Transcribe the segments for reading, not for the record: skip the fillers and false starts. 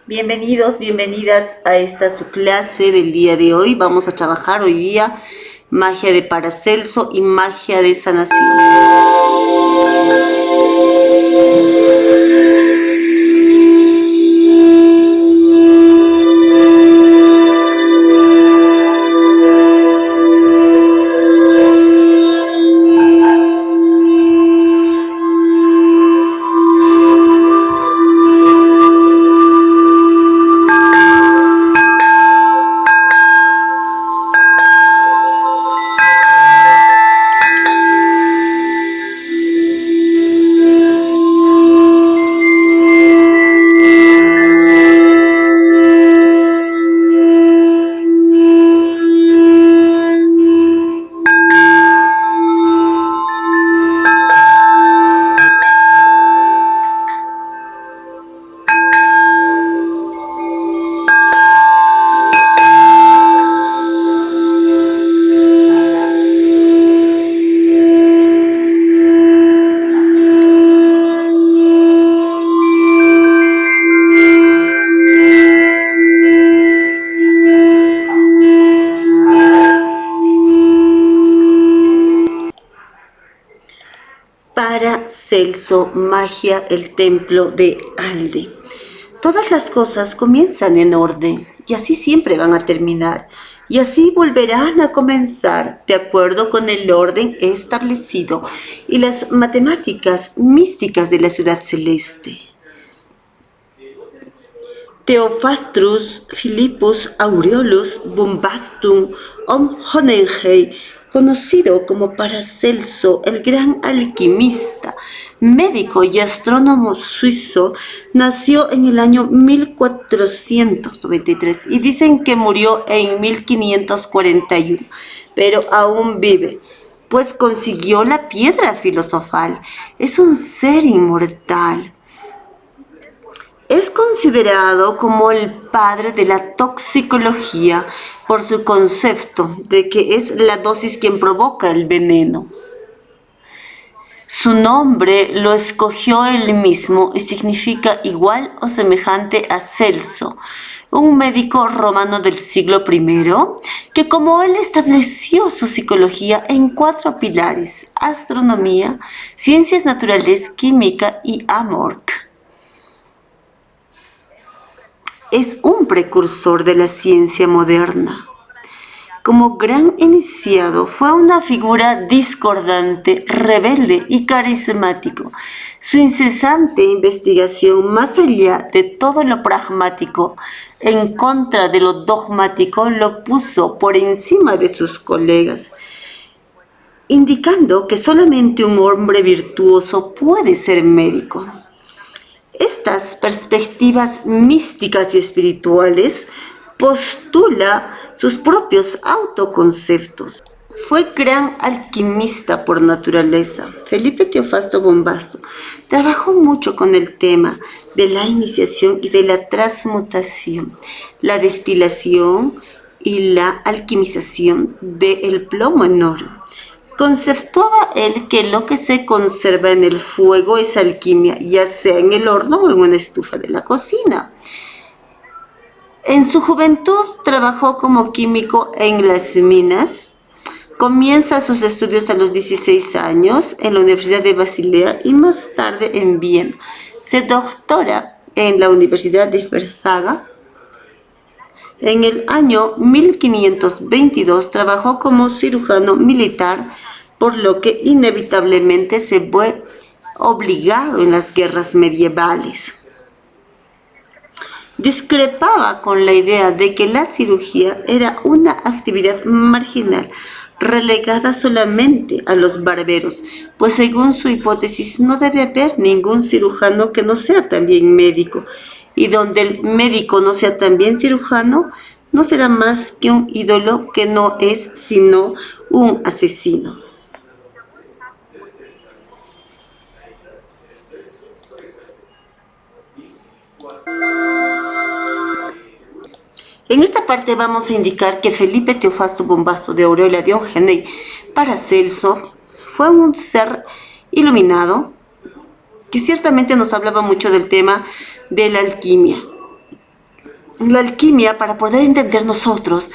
Bienvenidos, bienvenidas a esta su clase del día de hoy. Vamos a trabajar hoy día magia de Paracelso y magia de sanación. Paracelso, magia, el templo de Alde. Todas las cosas comienzan en orden y así siempre van a terminar y así volverán a comenzar de acuerdo con el orden establecido y las matemáticas místicas de la ciudad celeste. Theophrastus Philippus Aureolus Bombastum Hohenheim, conocido como Paracelso, el gran alquimista, médico y astrónomo suizo, nació en el año 1493 y dicen que murió en 1541, pero aún vive, pues consiguió la piedra filosofal. Es un ser inmortal. Es considerado como el padre de la toxicología por su concepto de que es la dosis quien provoca el veneno. Su nombre lo escogió él mismo y significa igual o semejante a Celso, un médico romano del siglo I, que como él estableció su psicología en 4 pilares: astronomía, ciencias naturales, química y amor. Es un precursor de la ciencia moderna. Como gran iniciado, fue una figura discordante, rebelde y carismático. Su incesante investigación, más allá de todo lo pragmático, en contra de lo dogmático, lo puso por encima de sus colegas, indicando que solamente un hombre virtuoso puede ser médico. Estas perspectivas místicas y espirituales postula sus propios autoconceptos. Fue gran alquimista por naturaleza. Felipe Teofasto Bombasto trabajó mucho con el tema de la iniciación y de la transmutación, la destilación y la alquimización del plomo en oro. Conceptuaba él que lo que se conserva en el fuego es alquimia, ya sea en el horno o en una estufa de la cocina. En su juventud trabajó como químico en las minas. Comienza sus estudios a los 16 años en la Universidad de Basilea y más tarde en Viena. Se doctora en la Universidad de Versailles. En el año 1522 trabajó como cirujano militar, por lo que inevitablemente se fue obligado en las guerras medievales. Discrepaba con la idea de que la cirugía era una actividad marginal, relegada solamente a los barberos, pues según su hipótesis no debe haber ningún cirujano que no sea también médico, y donde el médico no sea también cirujano, no será más que un ídolo que no es sino un asesino. En esta parte vamos a indicar que Felipe Teofasto Bombasto de Aureola de Hohenheim Paracelso fue un ser iluminado que ciertamente nos hablaba mucho del tema de la alquimia. la alquimia para poder entender nosotros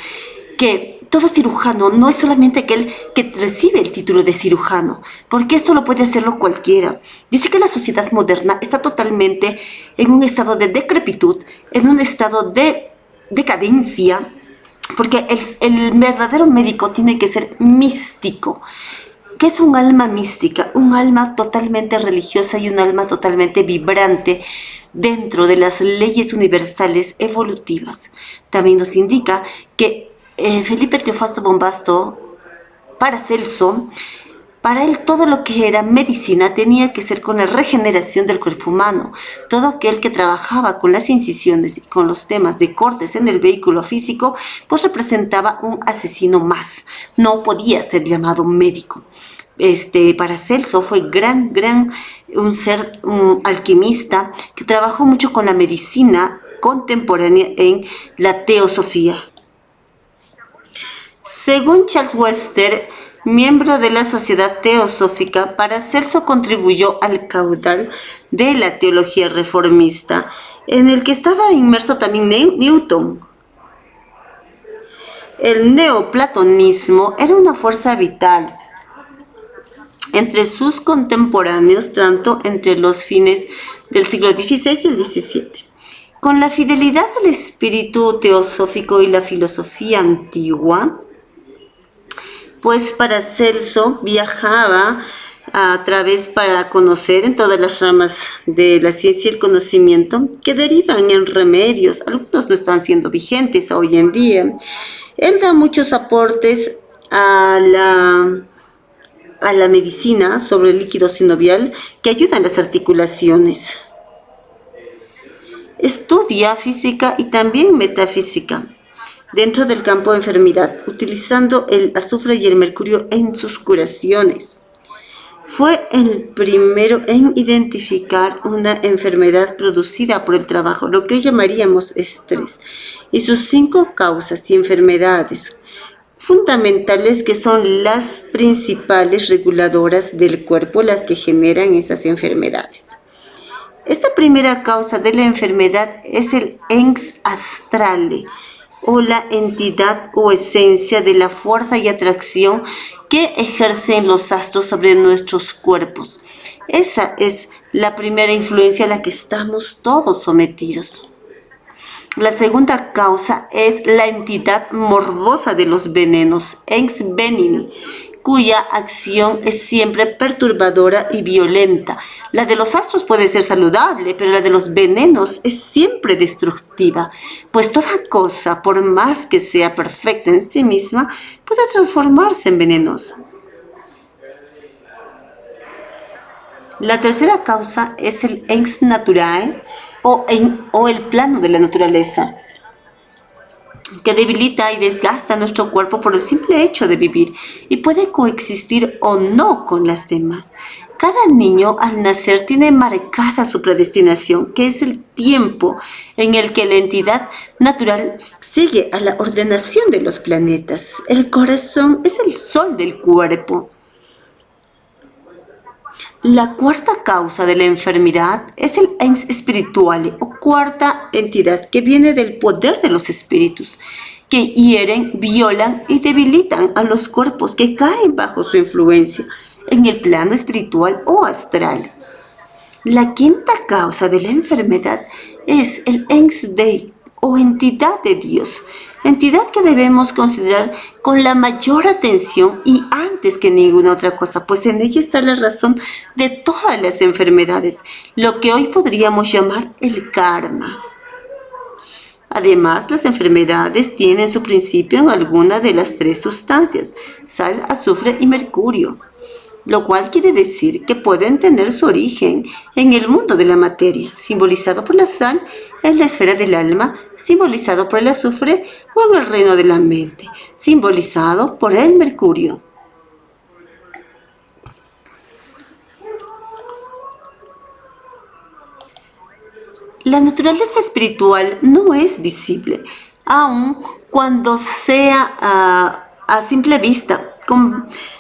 que todo cirujano no es solamente aquel que recibe el título de cirujano, porque esto lo puede hacerlo cualquiera. Dice que la sociedad moderna está totalmente en un estado de decrepitud, en un estado de decadencia, porque el verdadero médico tiene que ser místico. ¿Qué es un alma mística? Un alma totalmente religiosa y un alma totalmente vibrante dentro de las leyes universales evolutivas. También nos indica que Felipe Teofasto Bombasto, Paracelso, para él todo lo que era medicina tenía que ser con la regeneración del cuerpo humano. Todo aquel que trabajaba con las incisiones y con los temas de cortes en el vehículo físico, pues representaba un asesino más. No podía ser llamado médico. Paracelso fue un alquimista que trabajó mucho con la medicina contemporánea en la teosofía. Según Charles Webster, miembro de la Sociedad Teosófica, Paracelso contribuyó al caudal de la teología reformista, en el que estaba inmerso también Newton. El neoplatonismo era una fuerza vital entre sus contemporáneos, tanto entre los fines del siglo XVI y el XVII. Con la fidelidad al espíritu teosófico y la filosofía antigua, pues Paracelso viajaba a través para conocer en todas las ramas de la ciencia y el conocimiento que derivan en remedios. Algunos no están siendo vigentes hoy en día. Él da muchos aportes a la medicina sobre el líquido sinovial que ayudan las articulaciones. Estudia física y también metafísica dentro del campo de enfermedad, utilizando el azufre y el mercurio en sus curaciones. Fue el primero en identificar una enfermedad producida por el trabajo, lo que hoy llamaríamos estrés, y sus 5 causas y enfermedades fundamentales que son las principales reguladoras del cuerpo, las que generan esas enfermedades. Esta primera causa de la enfermedad es el ens astrale, o la entidad o esencia de la fuerza y atracción que ejercen los astros sobre nuestros cuerpos. Esa es la primera influencia a la que estamos todos sometidos. La segunda causa es la entidad morbosa de los venenos, ens veneni, cuya acción es siempre perturbadora y violenta. La de los astros puede ser saludable, pero la de los venenos es siempre destructiva, pues toda cosa, por más que sea perfecta en sí misma, puede transformarse en venenosa. La tercera causa es el ens naturae o el plano de la naturaleza, que debilita y desgasta nuestro cuerpo por el simple hecho de vivir y puede coexistir o no con las demás. Cada niño al nacer tiene marcada su predestinación, que es el tiempo en el que la entidad natural sigue a la ordenación de los planetas. El corazón es el sol del cuerpo. La cuarta causa de la enfermedad es el ens spirituale o cuarta entidad que viene del poder de los espíritus, que hieren, violan y debilitan a los cuerpos que caen bajo su influencia en el plano espiritual o astral. La quinta causa de la enfermedad es el ens dei o entidad de Dios, entidad que debemos considerar con la mayor atención y antes que ninguna otra cosa, pues en ella está la razón de todas las enfermedades, lo que hoy podríamos llamar el karma. Además, las enfermedades tienen su principio en alguna de las 3 sustancias, sal, azufre y mercurio, lo cual quiere decir que pueden tener su origen en el mundo de la materia, simbolizado por la sal en la esfera del alma, simbolizado por el azufre o en el reino de la mente, simbolizado por el mercurio. La naturaleza espiritual no es visible, aun cuando sea a simple vista.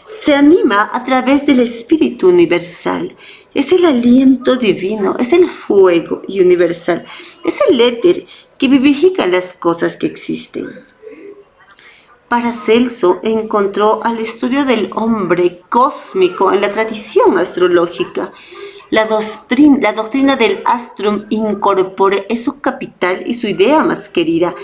se anima a través del espíritu universal. Es el aliento divino, es el fuego universal, es el éter que vivifica las cosas que existen. Paracelso encontró al estudio del hombre cósmico en la tradición astrológica. La doctrina del astrum incorpore es su capital y su idea más querida.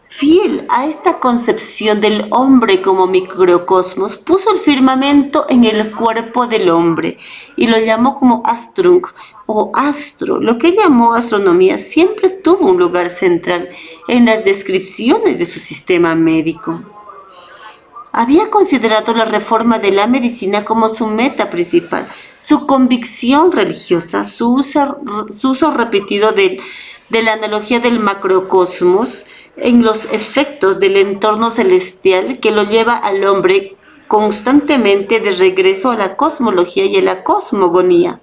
Fiel a esta concepción del hombre como microcosmos, puso el firmamento en el cuerpo del hombre y lo llamó como astrum o astro. Lo que él llamó astronomía siempre tuvo un lugar central en las descripciones de su sistema médico. Había considerado la reforma de la medicina como su meta principal, su convicción religiosa, su uso repetido de la analogía del macrocosmos en los efectos del entorno celestial que lo lleva al hombre constantemente de regreso a la cosmología y a la cosmogonía.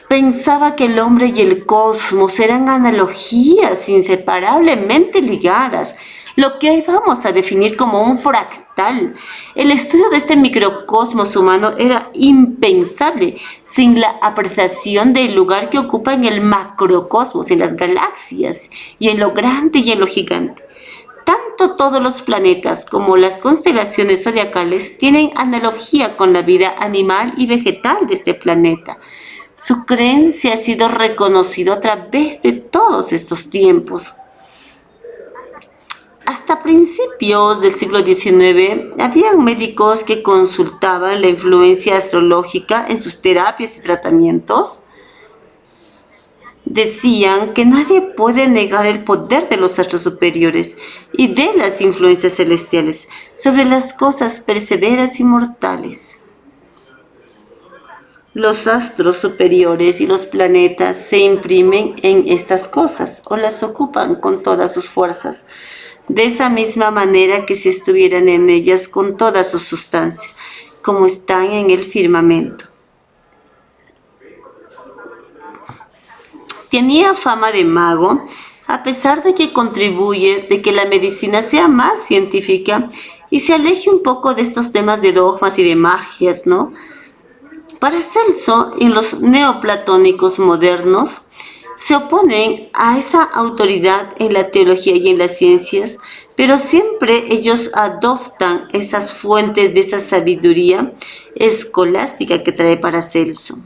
Pensaba que el hombre y el cosmos eran analogías inseparablemente ligadas, lo que hoy vamos a definir como un fractal. El estudio de este microcosmos humano era impensable sin la apreciación del lugar que ocupa en el macrocosmos, en las galaxias y en lo grande y en lo gigante. Tanto todos los planetas como las constelaciones zodiacales tienen analogía con la vida animal y vegetal de este planeta. Su creencia ha sido reconocida a través de todos estos tiempos. Hasta principios del siglo XIX, habían médicos que consultaban la influencia astrológica en sus terapias y tratamientos. Decían que nadie puede negar el poder de los astros superiores y de las influencias celestiales sobre las cosas perecederas y mortales. Los astros superiores y los planetas se imprimen en estas cosas o las ocupan con todas sus fuerzas, de esa misma manera que si estuvieran en ellas con toda su sustancia, como están en el firmamento. Tenía fama de mago, a pesar de que contribuye de que la medicina sea más científica y se aleje un poco de estos temas de dogmas y de magias, ¿no? Paracelso y los neoplatónicos modernos se oponen a esa autoridad en la teología y en las ciencias, pero siempre ellos adoptan esas fuentes de esa sabiduría escolástica que trae Paracelso.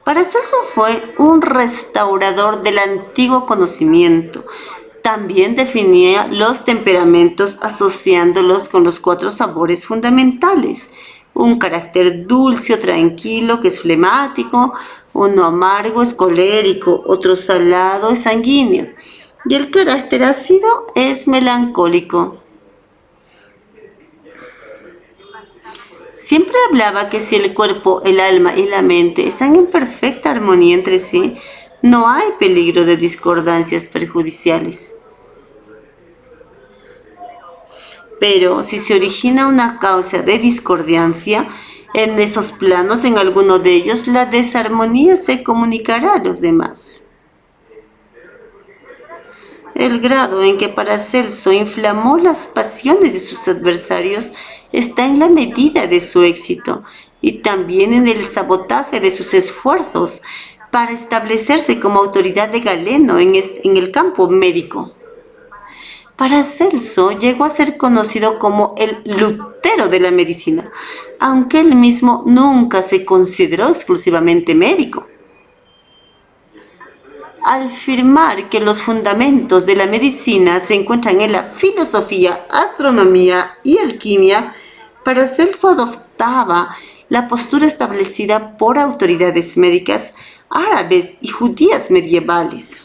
Paracelso fue un restaurador del antiguo conocimiento. También definía los temperamentos asociándolos con los 4 sabores fundamentales. Un carácter dulce o tranquilo que es flemático, uno amargo es colérico, otro salado es sanguíneo y el carácter ácido es melancólico. Siempre hablaba que si el cuerpo, el alma y la mente están en perfecta armonía entre sí, no hay peligro de discordancias perjudiciales. Pero si se origina una causa de discordancia en esos planos, en alguno de ellos, la desarmonía se comunicará a los demás. El grado en que Paracelso inflamó las pasiones de sus adversarios está en la medida de su éxito y también en el sabotaje de sus esfuerzos para establecerse como autoridad de Galeno en el campo médico. Paracelso llegó a ser conocido como el Lutero de la medicina, aunque él mismo nunca se consideró exclusivamente médico. Al afirmar que los fundamentos de la medicina se encuentran en la filosofía, astronomía y alquimia, Paracelso adoptaba la postura establecida por autoridades médicas árabes y judías medievales.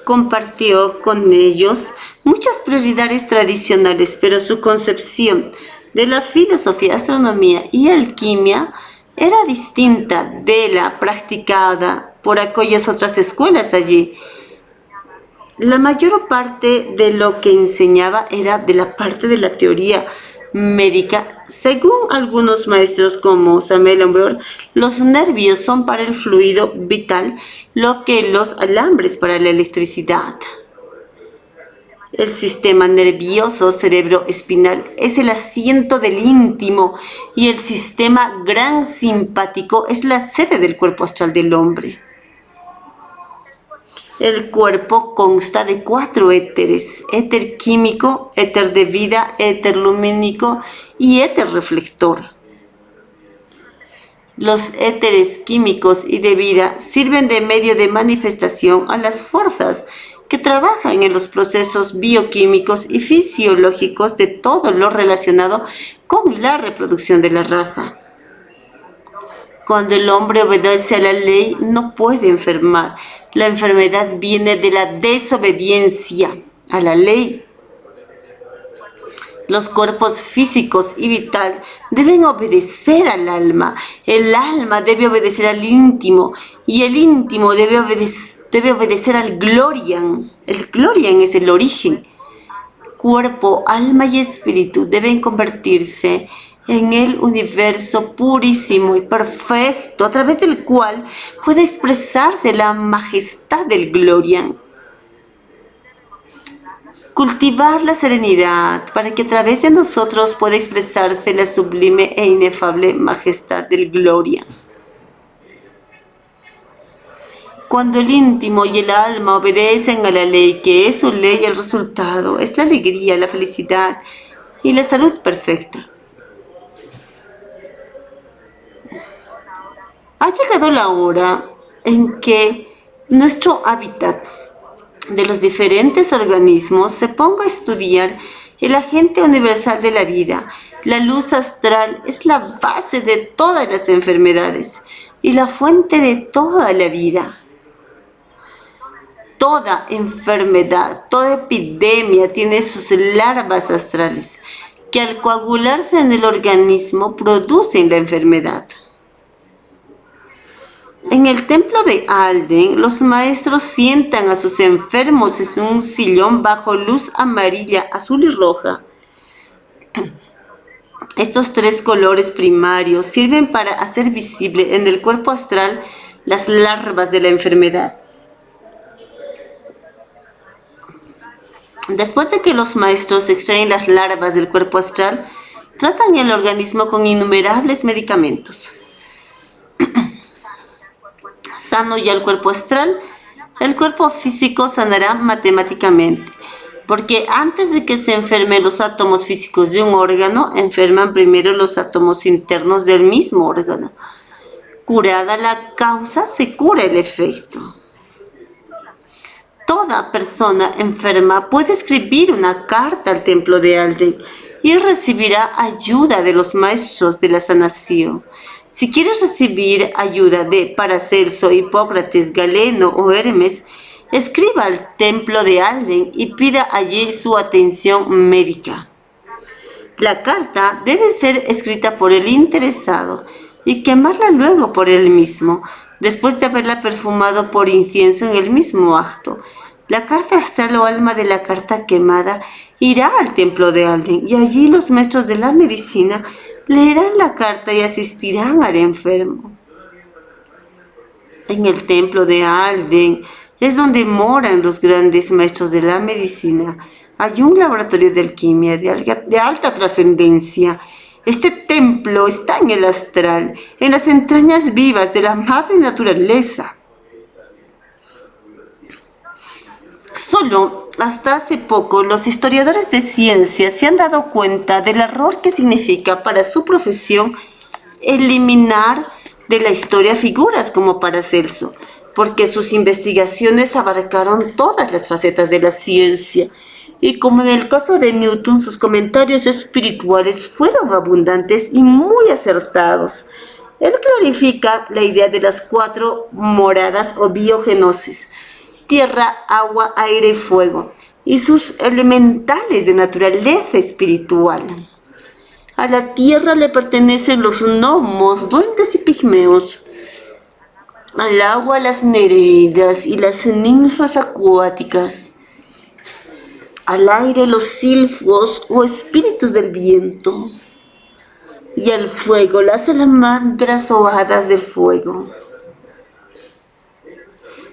Compartió con ellos muchas prioridades tradicionales, pero su concepción de la filosofía, astronomía y alquimia era distinta de la practicada por aquellas otras escuelas allí. La mayor parte de lo que enseñaba era de la parte de la teoría médica. Según algunos maestros como Samuel Aumberg, los nervios son para el fluido vital lo que los alambres para la electricidad. El sistema nervioso cerebroespinal es el asiento del íntimo y el sistema gran simpático es la sede del cuerpo astral del hombre. El cuerpo consta de 4 éteres: éter químico, éter de vida, éter lumínico y éter reflector. Los éteres químicos y de vida sirven de medio de manifestación a las fuerzas que trabajan en los procesos bioquímicos y fisiológicos de todo lo relacionado con la reproducción de la raza. Cuando el hombre obedece a la ley, no puede enfermar. La enfermedad viene de la desobediencia a la ley. Los cuerpos físicos y vital deben obedecer al alma. El alma debe obedecer al íntimo y el íntimo debe obedecer al glorian. El glorian es el origen. Cuerpo, alma y espíritu deben convertirse en el universo purísimo y perfecto, a través del cual puede expresarse la majestad del glorian. Cultivar la serenidad para que a través de nosotros pueda expresarse la sublime e inefable majestad del gloria. Cuando el íntimo y el alma obedecen a la ley, que es su ley, el resultado es la alegría, la felicidad y la salud perfecta. Ha llegado la hora en que nuestro hábitat de los diferentes organismos se ponga a estudiar el agente universal de la vida. La luz astral es la base de todas las enfermedades y la fuente de toda la vida. Toda enfermedad, toda epidemia tiene sus larvas astrales, que al coagularse en el organismo producen la enfermedad. En el templo de Alden, los maestros sientan a sus enfermos en un sillón bajo luz amarilla, azul y roja. Estos 3 colores primarios sirven para hacer visible en el cuerpo astral las larvas de la enfermedad. Después de que los maestros extraen las larvas del cuerpo astral, tratan el organismo con innumerables medicamentos. Sano ya el cuerpo astral, el cuerpo físico sanará matemáticamente, porque antes de que se enfermen los átomos físicos de un órgano, enferman primero los átomos internos del mismo órgano. Curada la causa, se cura el efecto. Toda persona enferma puede escribir una carta al templo de Alden y recibirá ayuda de los maestros de la sanación. Si quieres recibir ayuda de Paracelso, Hipócrates, Galeno o Hermes, escriba al templo de Alden y pida allí su atención médica. La carta debe ser escrita por el interesado y quemarla luego por él mismo, después de haberla perfumado por incienso en el mismo acto. La carta astral o alma de la carta quemada irá al templo de Alden y allí los maestros de la medicina leerán la carta y asistirán al enfermo. En el templo de Alden es donde moran los grandes maestros de la medicina. Hay un laboratorio de alquimia de alta trascendencia. Este templo está en el astral, en las entrañas vivas de la madre naturaleza. Solo hasta hace poco los historiadores de ciencia se han dado cuenta del error que significa para su profesión eliminar de la historia figuras como Paracelso, porque sus investigaciones abarcaron todas las facetas de la ciencia. Y como en el caso de Newton, sus comentarios espirituales fueron abundantes y muy acertados. Él clarifica la idea de las 4 moradas o biogenoses: tierra, agua, aire y fuego, y sus elementales de naturaleza espiritual. A la tierra le pertenecen los gnomos, duendes y pigmeos. Al agua las nereidas y las ninfas acuáticas. Al aire los silfos o espíritus del viento. Y al fuego las salamandras o hadas del fuego.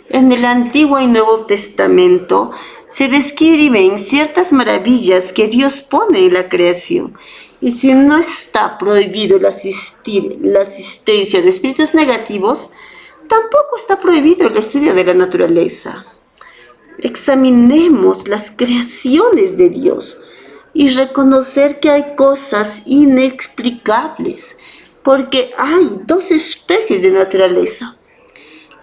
En el Antiguo y Nuevo Testamento se describen ciertas maravillas que Dios pone en la creación. Y si no está prohibido la asistencia de espíritus negativos, tampoco está prohibido el estudio de la naturaleza. Examinemos las creaciones de Dios y reconocer que hay cosas inexplicables, porque hay dos especies de naturaleza.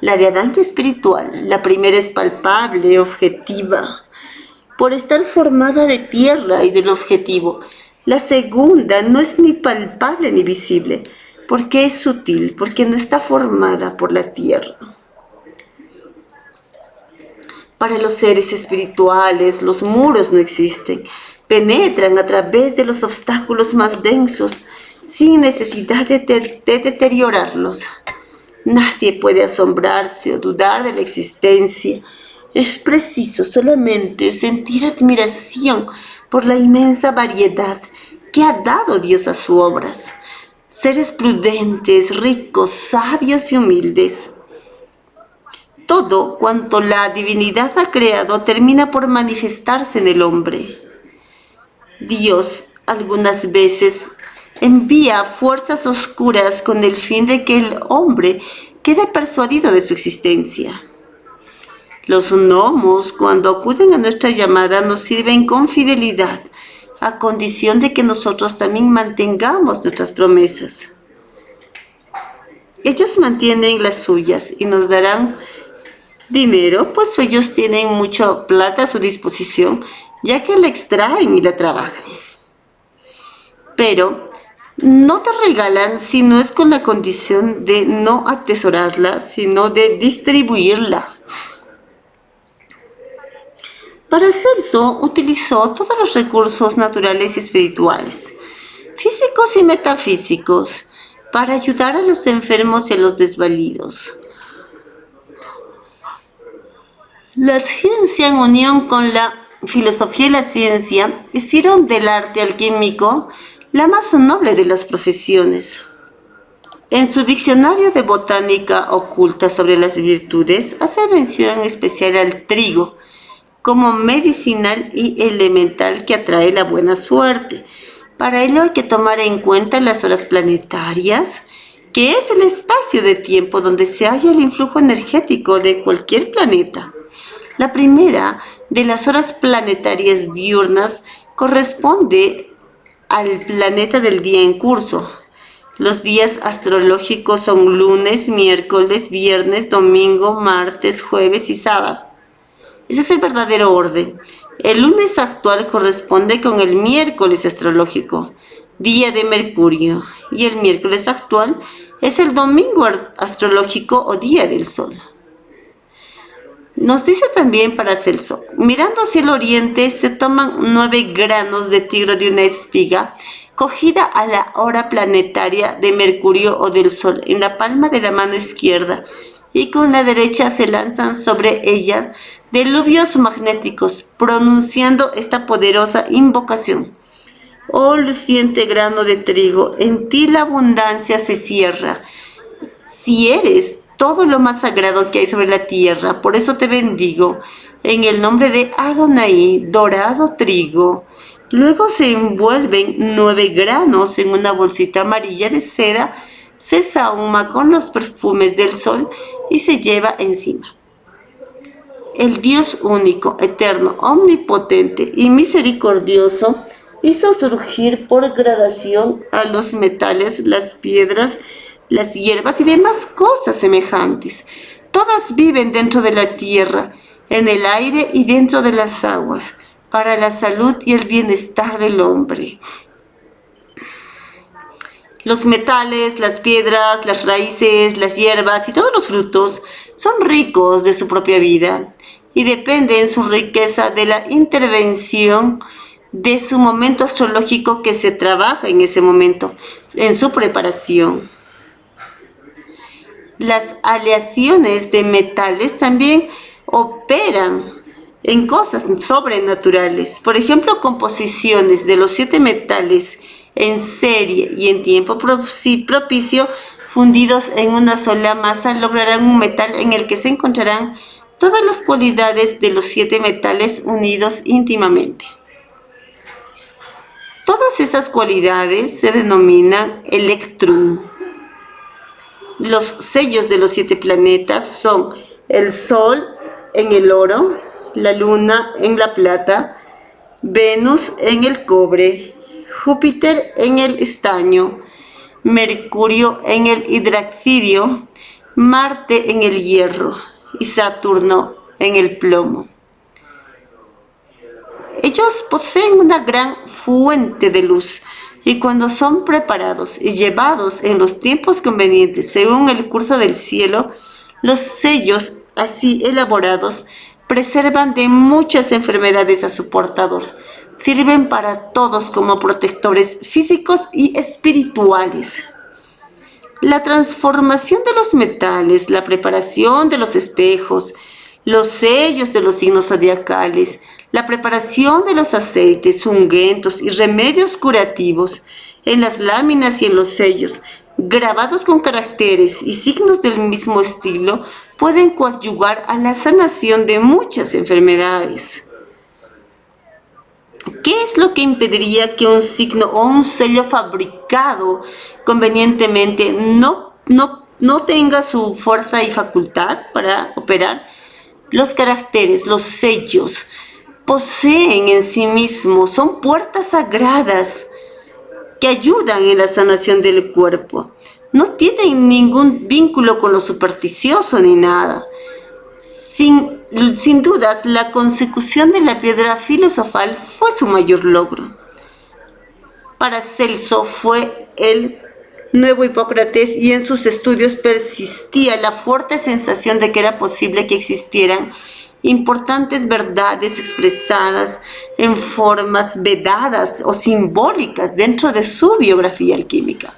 La de Adán, que es espiritual, la primera es palpable, objetiva, por estar formada de tierra y del objetivo. La segunda no es ni palpable ni visible, porque es sutil, porque no está formada por la tierra. Para los seres espirituales, los muros no existen. Penetran a través de los obstáculos más densos, sin necesidad de deteriorarlos. Nadie puede asombrarse o dudar de la existencia. Es preciso solamente sentir admiración por la inmensa variedad que ha dado Dios a sus obras. Seres prudentes, ricos, sabios y humildes. Todo cuanto la divinidad ha creado termina por manifestarse en el hombre. Dios algunas veces envía fuerzas oscuras con el fin de que el hombre quede persuadido de su existencia. Los gnomos, cuando acuden a nuestra llamada, nos sirven con fidelidad, a condición de que nosotros también mantengamos nuestras promesas. Ellos mantienen las suyas y nos darán dinero, pues ellos tienen mucha plata a su disposición, ya que la extraen y la trabajan. Pero no te regalan si no es con la condición de no atesorarla, sino de distribuirla. Paracelso utilizó todos los recursos naturales y espirituales, físicos y metafísicos, para ayudar a los enfermos y a los desvalidos. La ciencia, en unión con la filosofía y la ciencia, hicieron del arte alquímico la más noble de las profesiones. En su diccionario de botánica oculta sobre las virtudes, hace mención especial al trigo, como medicinal y elemental que atrae la buena suerte. Para ello hay que tomar en cuenta las horas planetarias, que es el espacio de tiempo donde se halla el influjo energético de cualquier planeta. La primera de las horas planetarias diurnas corresponde al planeta del día en curso. Los días astrológicos son lunes, miércoles, viernes, domingo, martes, jueves y sábado. Ese es el verdadero orden. El lunes actual corresponde con el miércoles astrológico, día de Mercurio, y el miércoles actual es el domingo astrológico o día del Sol. Nos dice también Paracelso, mirando hacia el oriente se toman 9 granos de trigo de una espiga cogida a la hora planetaria de Mercurio o del Sol en la palma de la mano izquierda, y con la derecha se lanzan sobre ellas diluvios magnéticos, pronunciando esta poderosa invocación. Oh luciente grano de trigo, en ti la abundancia se cierra. Si eres todo lo más sagrado que hay sobre la tierra, por eso te bendigo, en el nombre de Adonai, dorado trigo. Luego se envuelven 9 granos en una bolsita amarilla de seda, se sahuma con los perfumes del sol y se lleva encima. El Dios único, eterno, omnipotente y misericordioso hizo surgir por gradación a los metales, las piedras, las hierbas y demás cosas semejantes. Todas viven dentro de la tierra, en el aire y dentro de las aguas, para la salud y el bienestar del hombre. Los metales, las piedras, las raíces, las hierbas y todos los frutos son ricos de su propia vida y dependen su riqueza de la intervención de su momento astrológico que se trabaja en ese momento, en su preparación. Las aleaciones de metales también operan en cosas sobrenaturales. Por ejemplo, composiciones de los 7 metales en serie y en tiempo propicio, fundidos en una sola masa, lograrán un metal en el que se encontrarán todas las cualidades de los 7 metales unidos íntimamente. Todas esas cualidades se denominan electrum. Los sellos de los 7 planetas son el Sol en el oro, la Luna en la plata, Venus en el cobre, Júpiter en el estaño, Mercurio en el hidraxidio, Marte en el hierro y Saturno en el plomo. Ellos poseen una gran fuente de luz y cuando son preparados y llevados en los tiempos convenientes según el curso del cielo, los sellos así elaborados preservan de muchas enfermedades a su portador. Sirven para todos como protectores físicos y espirituales. La transformación de los metales, la preparación de los espejos, los sellos de los signos zodiacales, la preparación de los aceites, ungüentos y remedios curativos en las láminas y en los sellos, grabados con caracteres y signos del mismo estilo, pueden coadyuvar a la sanación de muchas enfermedades. ¿Qué es lo que impediría que un signo o un sello fabricado convenientemente no tenga su fuerza y facultad para operar? Los caracteres, los sellos, poseen en sí mismos, son puertas sagradas que ayudan en la sanación del cuerpo. No tienen ningún vínculo con lo supersticioso ni nada. Sin dudas, la consecución de la piedra filosofal fue su mayor logro. Paracelso fue el nuevo Hipócrates y en sus estudios persistía la fuerte sensación de que era posible que existieran importantes verdades expresadas en formas vedadas o simbólicas dentro de su biografía alquímica.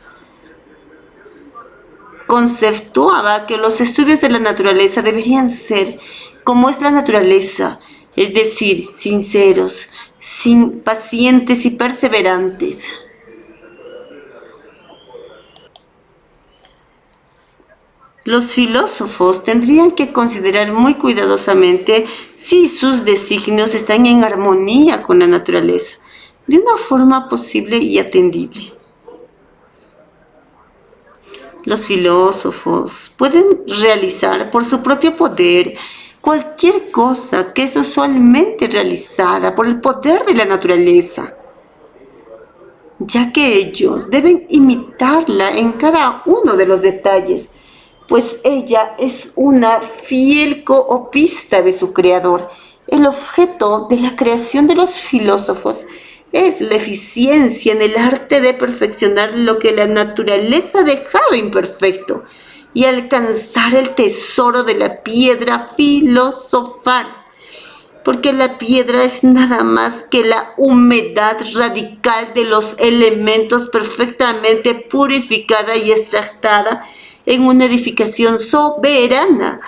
Conceptuaba que los estudios de la naturaleza deberían ser como es la naturaleza, es decir, sinceros, pacientes y perseverantes. Los filósofos tendrían que considerar muy cuidadosamente si sus designios están en armonía con la naturaleza, de una forma posible y atendible. Los filósofos pueden realizar por su propio poder cualquier cosa que es usualmente realizada por el poder de la naturaleza, ya que ellos deben imitarla en cada uno de los detalles, pues ella es una fiel copista de su creador. El objeto de la creación de los filósofos es la eficiencia en el arte de perfeccionar lo que la naturaleza ha dejado imperfecto y alcanzar el tesoro de la piedra filosofal, porque la piedra es nada más que la humedad radical de los elementos perfectamente purificada y extractada en una edificación soberana,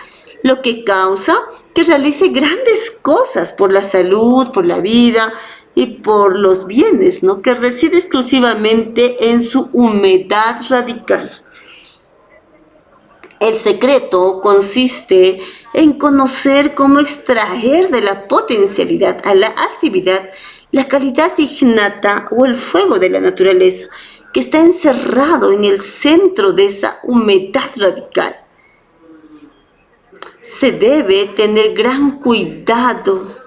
lo que causa que realice grandes cosas por la salud, por la vida y por los bienes, ¿no? Que reside exclusivamente en su humedad radical. El secreto consiste en conocer cómo extraer de la potencialidad a la actividad la calidad innata o el fuego de la naturaleza, que está encerrado en el centro de esa humedad radical. Se debe tener gran cuidado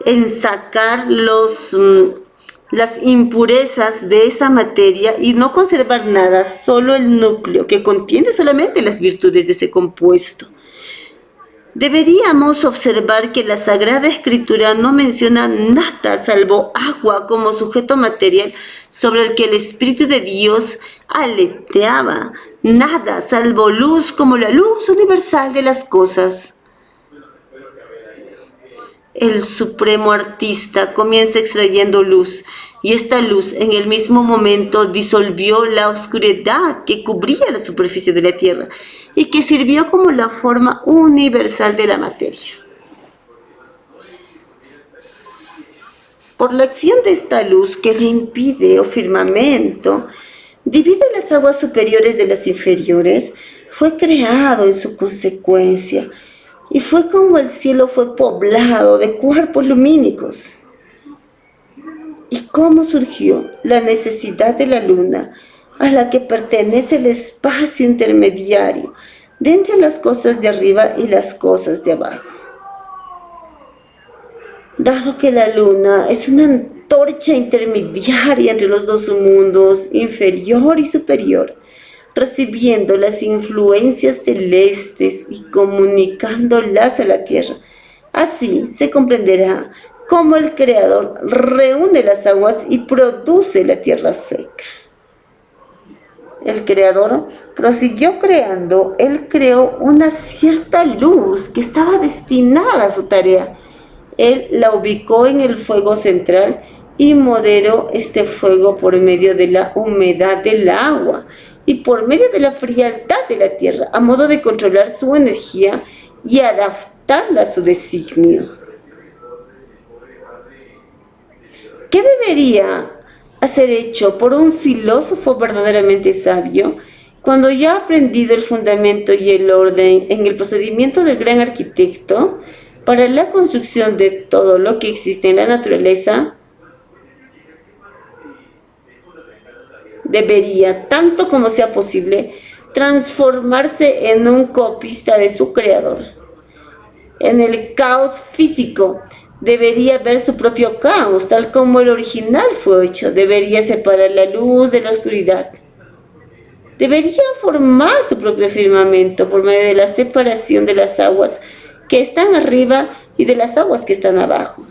en sacar las impurezas de esa materia y no conservar nada, solo el núcleo que contiene solamente las virtudes de ese compuesto. Deberíamos observar que la Sagrada Escritura no menciona nada salvo agua como sujeto material sobre el que el Espíritu de Dios aleteaba, nada salvo luz como la luz universal de las cosas. El supremo artista comienza extrayendo luz, y esta luz en el mismo momento disolvió la oscuridad que cubría la superficie de la tierra y que sirvió como la forma universal de la materia. Por la acción de esta luz que le impide, o firmamento, divide las aguas superiores de las inferiores, fue creado en su consecuencia Y fue como el cielo fue poblado de cuerpos lumínicos. ¿Y cómo surgió la necesidad de la luna, a la que pertenece el espacio intermediario de entre las cosas de arriba y las cosas de abajo? Dado que la luna es una antorcha intermediaria entre los dos mundos, inferior y superior, recibiendo las influencias celestes y comunicándolas a la Tierra. Así se comprenderá cómo el Creador reúne las aguas y produce la tierra seca. El Creador prosiguió creando. Él creó una cierta luz que estaba destinada a su tarea. Él la ubicó en el fuego central y moderó este fuego por medio de la humedad del agua y por medio de la frialdad de la tierra, a modo de controlar su energía y adaptarla a su designio. ¿Qué debería ser hecho por un filósofo verdaderamente sabio cuando ya ha aprendido el fundamento y el orden en el procedimiento del gran arquitecto para la construcción de todo lo que existe en la naturaleza? Debería, tanto como sea posible, transformarse en un copista de su creador. En el caos físico debería ver su propio caos, tal como el original fue hecho. Debería separar la luz de la oscuridad. Debería formar su propio firmamento por medio de la separación de las aguas que están arriba y de las aguas que están abajo.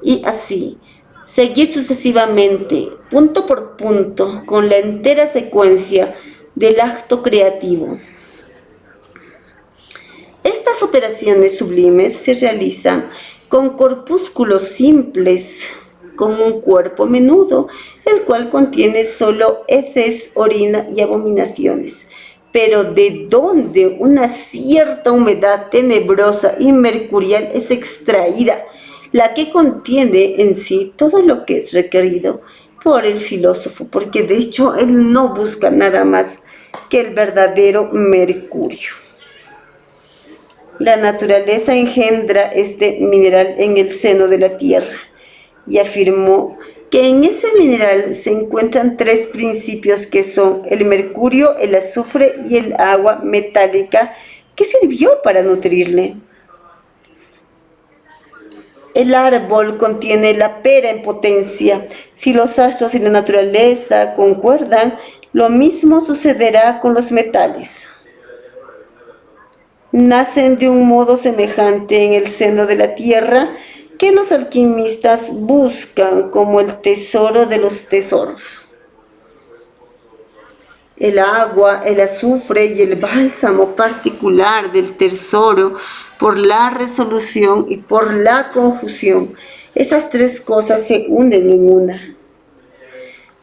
Y así, seguir sucesivamente, punto por punto, con la entera secuencia del acto creativo. Estas operaciones sublimes se realizan con corpúsculos simples, con un cuerpo menudo, el cual contiene solo heces, orina y abominaciones, pero de donde una cierta humedad tenebrosa y mercurial es extraída, la que contiene en sí todo lo que es requerido por el filósofo, porque de hecho él no busca nada más que el verdadero mercurio. La naturaleza engendra este mineral en el seno de la tierra y afirmó que en ese mineral se encuentran tres principios que son el mercurio, el azufre y el agua metálica que sirvió para nutrirle. El árbol contiene la pera en potencia. Si los astros y la naturaleza concuerdan, lo mismo sucederá con los metales. Nacen de un modo semejante en el seno de la tierra que los alquimistas buscan como el tesoro de los tesoros. El agua, el azufre y el bálsamo particular del tesoro por la resolución y por la confusión. Esas tres cosas se unen en una.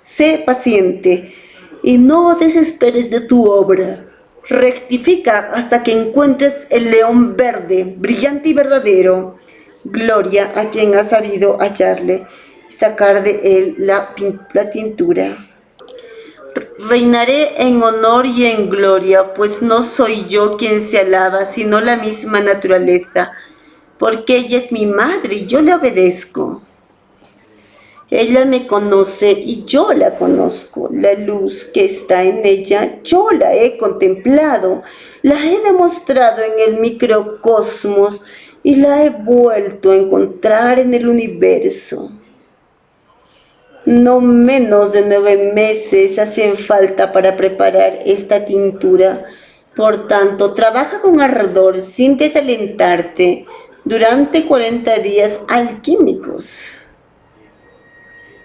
Sé paciente y no desesperes de tu obra. Rectifica hasta que encuentres el león verde, brillante y verdadero. Gloria a quien ha sabido hallarle y sacar de él la tintura. Reinaré en honor y en gloria, pues no soy yo quien se alaba, sino la misma naturaleza, porque ella es mi madre y yo le obedezco. Ella me conoce y yo la conozco. La luz que está en ella, yo la he contemplado, la he demostrado en el microcosmos y la he vuelto a encontrar en el universo. No menos de 9 meses hacen falta para preparar esta tintura. Por tanto, trabaja con ardor sin desalentarte durante 40 días alquímicos.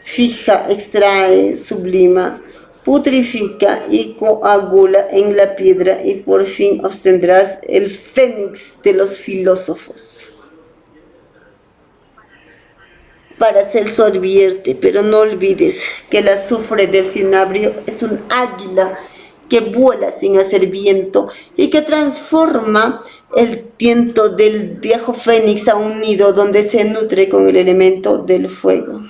Fija, extrae, sublima, putrifica y coagula en la piedra y por fin obtendrás el fénix de los filósofos. Paracelso advierte, pero no olvides que el azufre del cinabrio es un águila que vuela sin hacer viento y que transforma el tiento del viejo fénix a un nido donde se nutre con el elemento del fuego.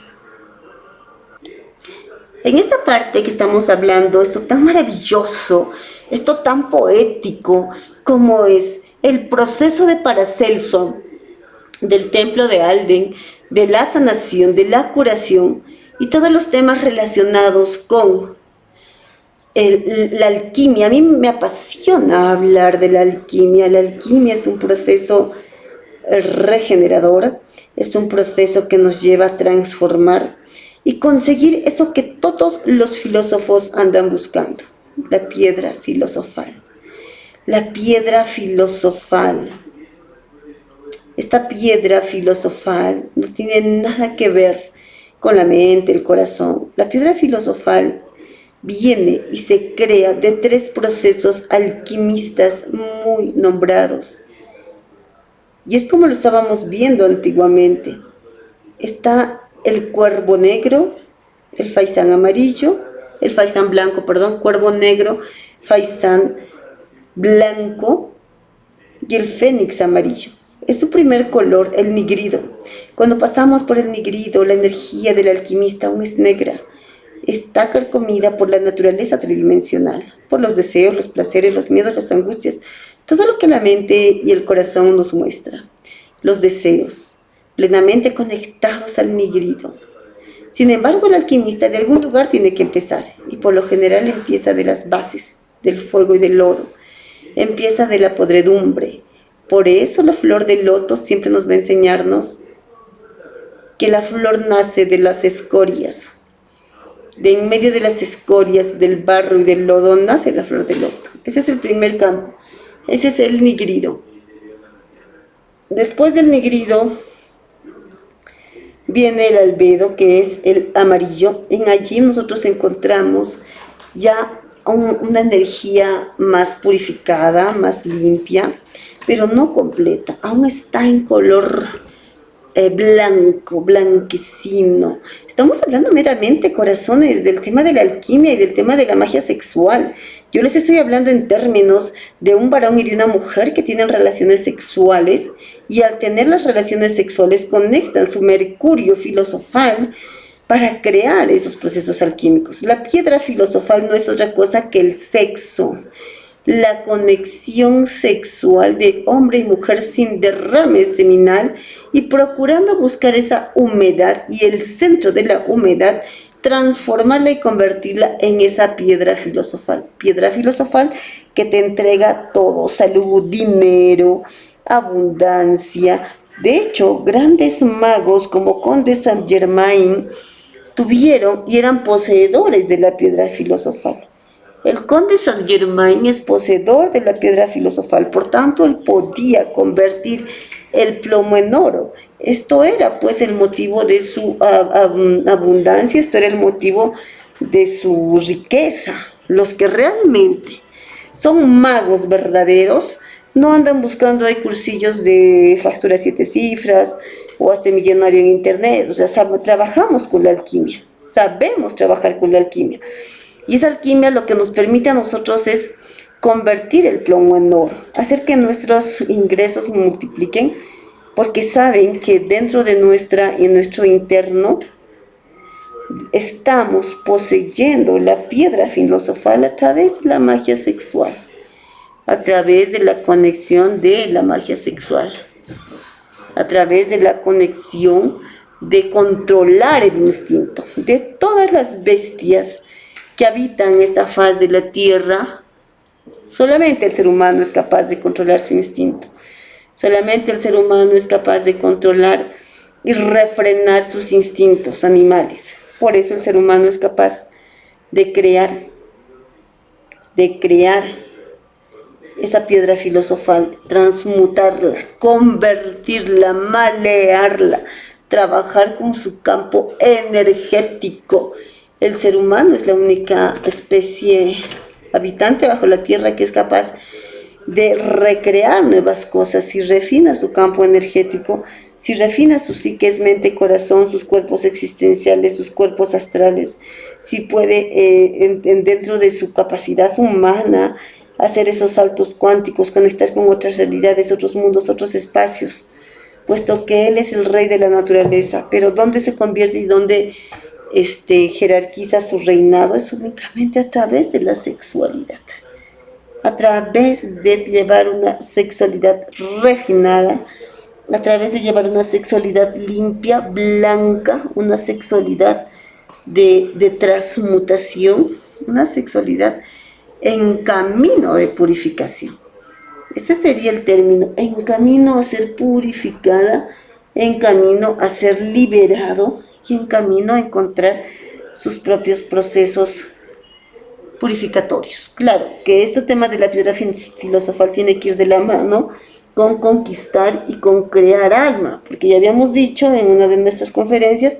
En esta parte que estamos hablando, esto tan maravilloso, esto tan poético como es el proceso de Paracelso, del templo de Alden, de la sanación, de la curación y todos los temas relacionados con la alquimia. A mí me apasiona hablar de la alquimia. La alquimia es un proceso regenerador, es un proceso que nos lleva a transformar y conseguir eso que todos los filósofos andan buscando, la piedra filosofal. La piedra filosofal. Esta piedra filosofal no tiene nada que ver con la mente, el corazón. La piedra filosofal viene y se crea de 3 procesos alquimistas muy nombrados. Y es como lo estábamos viendo antiguamente. Está el cuervo negro, el faisán amarillo, el faisán blanco, perdón, cuervo negro, faisán blanco y el fénix amarillo. Es su primer color, el nigrido. Cuando pasamos por el nigrido, la energía del alquimista aún es negra. Está carcomida por la naturaleza tridimensional, por los deseos, los placeres, los miedos, las angustias, todo lo que la mente y el corazón nos muestra. Los deseos, plenamente conectados al nigrido. Sin embargo, el alquimista de algún lugar tiene que empezar, y por lo general empieza de las bases, del fuego y del lodo. Empieza de la podredumbre. Por eso la flor del loto siempre nos va a enseñarnos que la flor nace de las escorias. De en medio de las escorias, del barro y del lodo, nace la flor del loto. Ese es el primer campo. Ese es el nigrido. Después del nigrido viene el albedo, que es el amarillo. En allí nosotros encontramos ya una energía más purificada, más limpia, pero no completa. Aún está en color blanco, blanquecino. Estamos hablando meramente, corazones, del tema de la alquimia y del tema de la magia sexual. Yo les estoy hablando en términos de un varón y de una mujer que tienen relaciones sexuales, y al tener las relaciones sexuales conectan su mercurio filosofal para crear esos procesos alquímicos. La piedra filosofal no es otra cosa que el sexo, la conexión sexual de hombre y mujer sin derrame seminal, y procurando buscar esa humedad y el centro de la humedad, transformarla y convertirla en esa piedra filosofal. Piedra filosofal que te entrega todo: salud, dinero, abundancia. De hecho, grandes magos como Conde Saint Germain tuvieron y eran poseedores de la piedra filosofal. El conde Saint Germain es poseedor de la piedra filosofal, por tanto él podía convertir el plomo en oro. Esto era pues el motivo de su abundancia, esto era el motivo de su riqueza. Los que realmente son magos verdaderos no andan buscando ahí cursillos de factura 7 cifras o hasta millonario en internet. O sea, trabajamos con la alquimia, sabemos trabajar con la alquimia. Y esa alquimia lo que nos permite a nosotros es convertir el plomo en oro, hacer que nuestros ingresos multipliquen, porque saben que dentro de en nuestro interno estamos poseyendo la piedra filosofal a través de la magia sexual, a través de la conexión de la magia sexual, a través de la conexión de controlar el instinto de todas las bestias que habitan esta faz de la tierra. Solamente el ser humano es capaz de controlar su instinto. Solamente el ser humano es capaz de controlar y refrenar sus instintos animales. Por eso el ser humano es capaz de crear esa piedra filosofal, transmutarla, convertirla, malearla, trabajar con su campo energético. El ser humano es la única especie habitante bajo la tierra que es capaz de recrear nuevas cosas. Si refina su campo energético, si refina su psique, mente, corazón, sus cuerpos existenciales, sus cuerpos astrales, si puede dentro de su capacidad humana hacer esos saltos cuánticos, conectar con otras realidades, otros mundos, otros espacios, puesto que él es el rey de la naturaleza. Pero ¿dónde se convierte y dónde jerarquiza su reinado? Es únicamente a través de la sexualidad. a través de llevar una sexualidad refinada, a través de llevar una sexualidad limpia, blanca, una sexualidad de transmutación, una sexualidad en camino de purificación. Ese sería el término, en camino a ser purificada, en camino a ser liberado y en camino a encontrar sus propios procesos purificatorios. Claro, que este tema de la piedra filosofal tiene que ir de la mano con conquistar y con crear alma, porque ya habíamos dicho en una de nuestras conferencias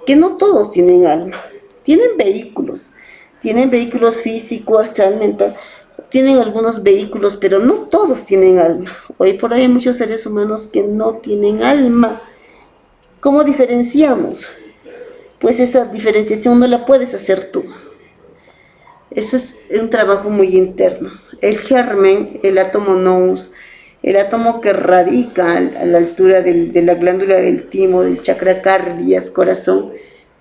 que no todos tienen alma, tienen vehículos físico, astral, mental, tienen algunos vehículos, pero no todos tienen alma. Hoy por hoy hay muchos seres humanos que no tienen alma. ¿Cómo diferenciamos? Pues esa diferenciación no la puedes hacer tú. Eso es un trabajo muy interno. El germen, el átomo nous, el átomo que radica a la altura de la glándula del timo, del chakra cardias, corazón,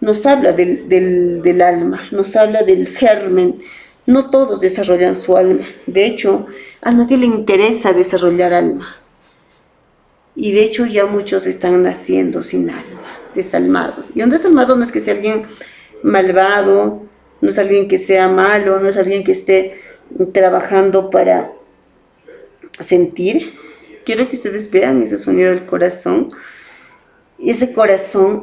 nos habla del alma, nos habla del germen. No todos desarrollan su alma. De hecho, a nadie le interesa desarrollar alma. Y de hecho ya muchos están naciendo sin alma, desalmados. Y un desalmado no es que sea alguien malvado, no es alguien que sea malo, no es alguien que esté trabajando para sentir. Quiero que ustedes vean ese sonido del corazón. Ese corazón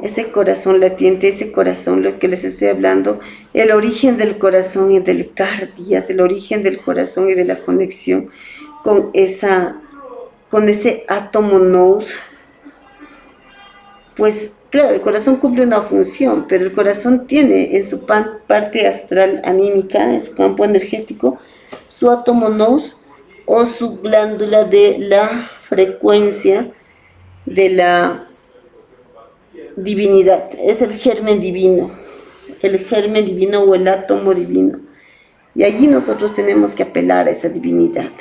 latiente, ese corazón, lo que les estoy hablando, el origen del corazón y del cardias, el origen del corazón y de la conexión con ese átomo nous. Pues claro, el corazón cumple una función, pero el corazón tiene en su parte astral anímica, en su campo energético, su átomo nous o su glándula de la frecuencia de la divinidad. Es el germen divino o el átomo divino. Y allí nosotros tenemos que apelar a esa divinidad.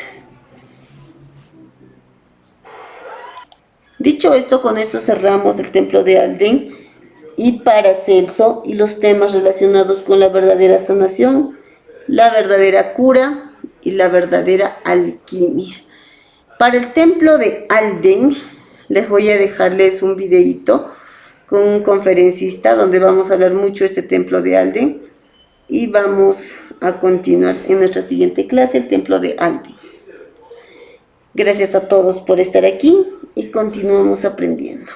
Dicho esto, con esto cerramos el templo de Alden y Paracelso y los temas relacionados con la verdadera sanación, la verdadera cura y la verdadera alquimia. Para el templo de Alden les voy a dejarles un videíto con un conferencista donde vamos a hablar mucho de este templo de Alden y vamos a continuar en nuestra siguiente clase, el templo de Alden. Gracias a todos por estar aquí y continuamos aprendiendo.